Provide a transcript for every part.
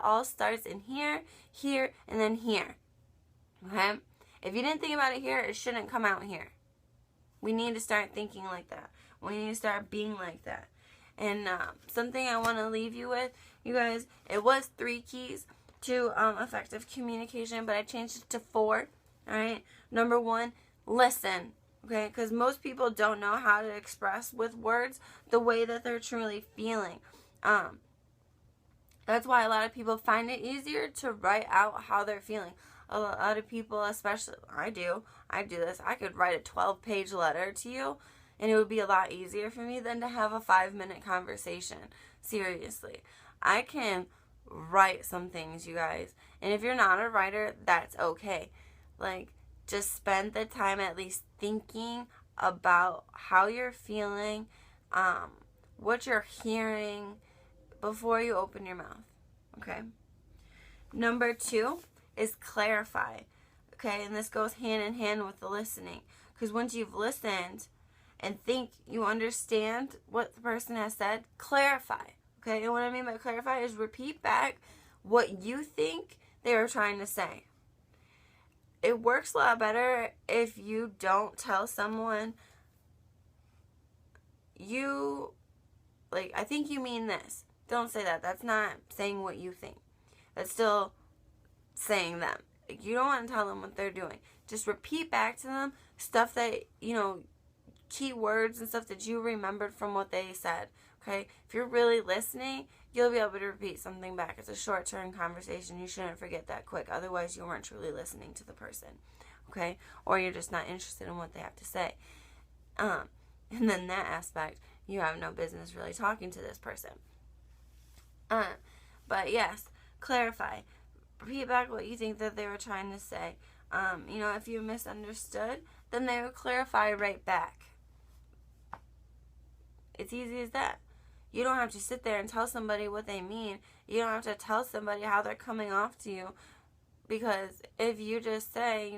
all starts in here, here, and then here. Okay? If you didn't think about it here, it shouldn't come out here. We need to start thinking like that. We need to start being like that. And something I want to leave you with, you guys, it was 3 keys to effective communication, but I changed it to 4. All right? Number 1, listen. Okay? Because most people don't know how to express with words the way that they're truly feeling. That's why a lot of people find it easier to write out how they're feeling. A lot of people, especially I do this. I could write a 12-page letter to you, and it would be a lot easier for me than to have a 5-minute conversation. Seriously. I can write some things, you guys. And if you're not a writer, that's okay. Like, just spend the time at least thinking about how you're feeling, what you're hearing before you open your mouth. Okay? Number 2 is clarify. Okay? And this goes hand in hand with the listening. Because once you've listened and think you understand what the person has said, clarify. Okay? And what I mean by clarify is repeat back what you think they were trying to say. It works a lot better if you don't tell someone, I think you mean this. Don't say that. That's not saying what you think. That's still saying them. You don't want to tell them what they're doing. Just repeat back to them stuff that, key words and stuff that you remembered from what they said. Okay? If you're really listening, you'll be able to repeat something back. It's a short-term conversation. You shouldn't forget that quick. Otherwise, you weren't truly listening to the person. Okay? Or you're just not interested in what they have to say. And then that aspect, you have no business really talking to this person. But yes, clarify. Repeat back what you think that they were trying to say. If you misunderstood, then they would clarify right back. It's easy as that. You don't have to sit there and tell somebody what they mean. You don't have to tell somebody how they're coming off to you. Because if you just say,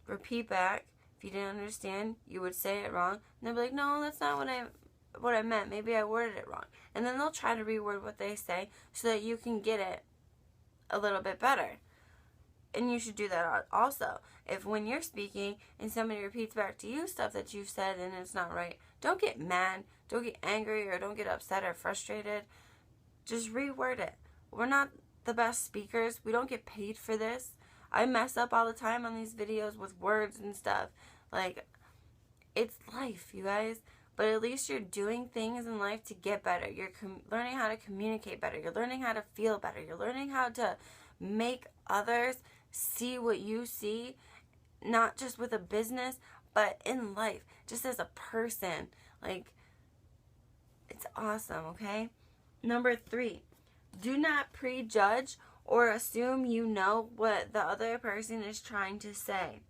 repeat back, if you didn't understand, you would say it wrong. And they'll be like, no, that's not what I meant. Maybe I worded it wrong. And then they'll try to reword what they say so that you can get it a little bit better. And you should do that also. If when you're speaking and somebody repeats back to you stuff that you've said and it's not right, don't get mad, don't get angry, or don't get upset or frustrated. Just reword it. We're not the best speakers. We don't get paid for this. I mess up all the time on these videos with words and stuff. It's life, you guys. But at least you're doing things in life to get better. You're learning how to communicate better. You're learning how to feel better. You're learning how to make others see what you see, not just with a business, but in life, just as a person. It's awesome, okay? Number 3, do not prejudge or assume you know what the other person is trying to say.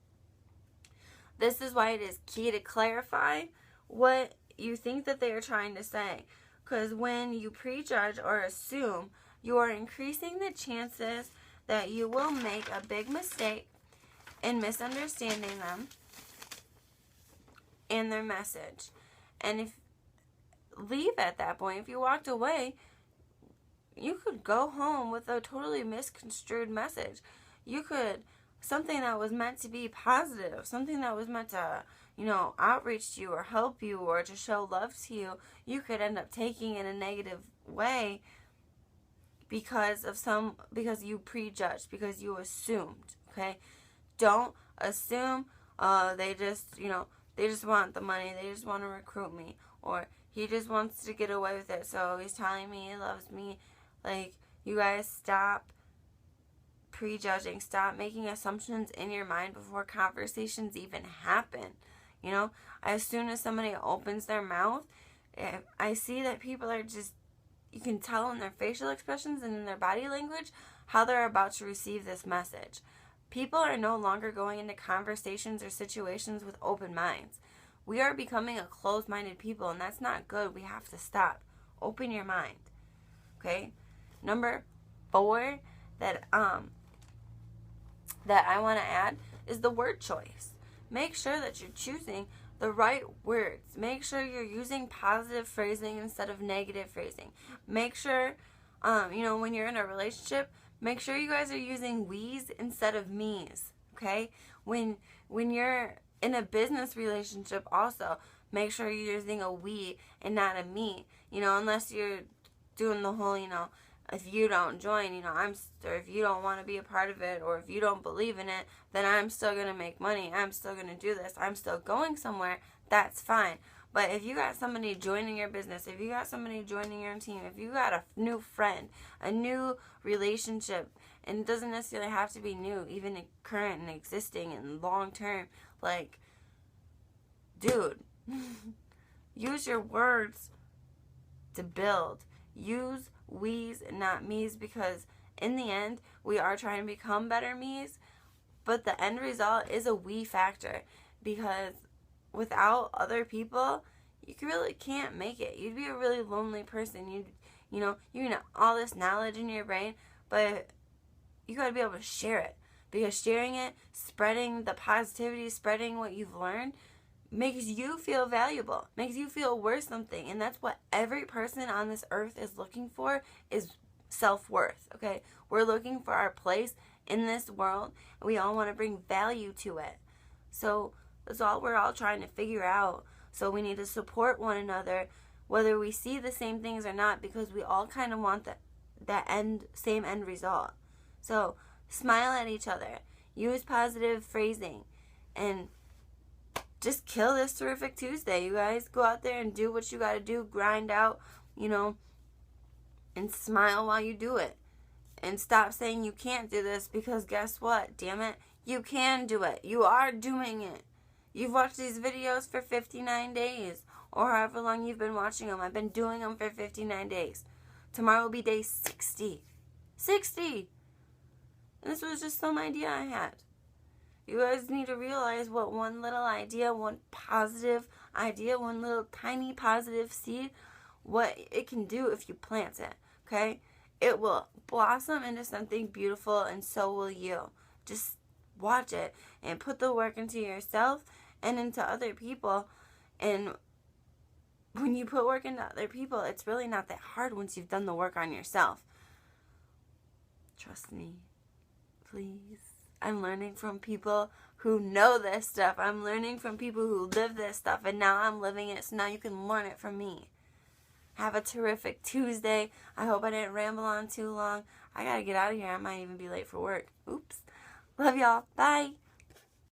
This is why it is key to clarify what you think that they are trying to say. Because when you prejudge or assume, you are increasing the chances that you will make a big mistake in misunderstanding them and their message. And if leave at that point, if you walked away, you could go home with a totally misconstrued message. You could, something that was meant to be positive, something that was meant to, outreach to you or help you or to show love to you, you could end up taking in a negative way because you prejudged, because you assumed, okay? Don't assume, they just want the money, they just want to recruit me, or he just wants to get away with it, so he's telling me he loves me. You guys, stop prejudging. Stop making assumptions in your mind before conversations even happen. As soon as somebody opens their mouth, I see that people are just, you can tell in their facial expressions and in their body language how they're about to receive this message. People are no longer going into conversations or situations with open minds. We are becoming a closed-minded people, and that's not good. We have to stop. Open your mind. Okay? Number 4 that I want to add is the word choice. Make sure that you're choosing the right words. Make sure you're using positive phrasing instead of negative phrasing. Make sure When you're in a relationship, make sure you guys are using we's instead of me's, okay? When you're in a business relationship also, make sure you're using a we and not a me, unless you're doing the whole, if you don't join, or if you don't want to be a part of it, or if you don't believe in it, then I'm still going to make money. I'm still going to do this. I'm still going somewhere. That's fine. But if you got somebody joining your business, if you got somebody joining your team, if you got a new friend, a new relationship, and it doesn't necessarily have to be new, even current and existing and long term, like, dude, use your words to build. Use we's and not me's, because in the end, we are trying to become better me's, but the end result is a we factor, because without other people, you really can't make it. You'd be a really lonely person. You know all this knowledge in your brain, but you got to be able to share it, because sharing it, spreading the positivity, spreading what you've learned, makes you feel valuable, makes you feel worth something. And that's what every person on this earth is looking for, is self-worth, okay? We're looking for our place in this world, and we all want to bring value to it. So that's all we're all trying to figure out. So we need to support one another, whether we see the same things or not, because we all kind of want that same end result. So smile at each other, use positive phrasing, and just kill this terrific Tuesday, you guys. Go out there and do what you got to do, grind out, and smile while you do it. And stop saying you can't do this, because guess what? Damn it, you can do it. You are doing it. You've watched these videos for 59 days, or however long you've been watching them. I've been doing them for 59 days. Tomorrow will be day 60. 60! And this was just some idea I had. You guys need to realize what one little idea, one positive idea, one little tiny positive seed, what it can do if you plant it, okay? It will blossom into something beautiful, and so will you. Just watch it and put the work into yourself and into other people. And when you put work into other people, it's really not that hard once you've done the work on yourself. Trust me, please. I'm learning from people who know this stuff. I'm learning from people who live this stuff, and now I'm living it, so now you can learn it from me. Have a terrific Tuesday. I hope I didn't ramble on too long. I gotta get out of here. I might even be late for work. Oops. Love y'all. Bye.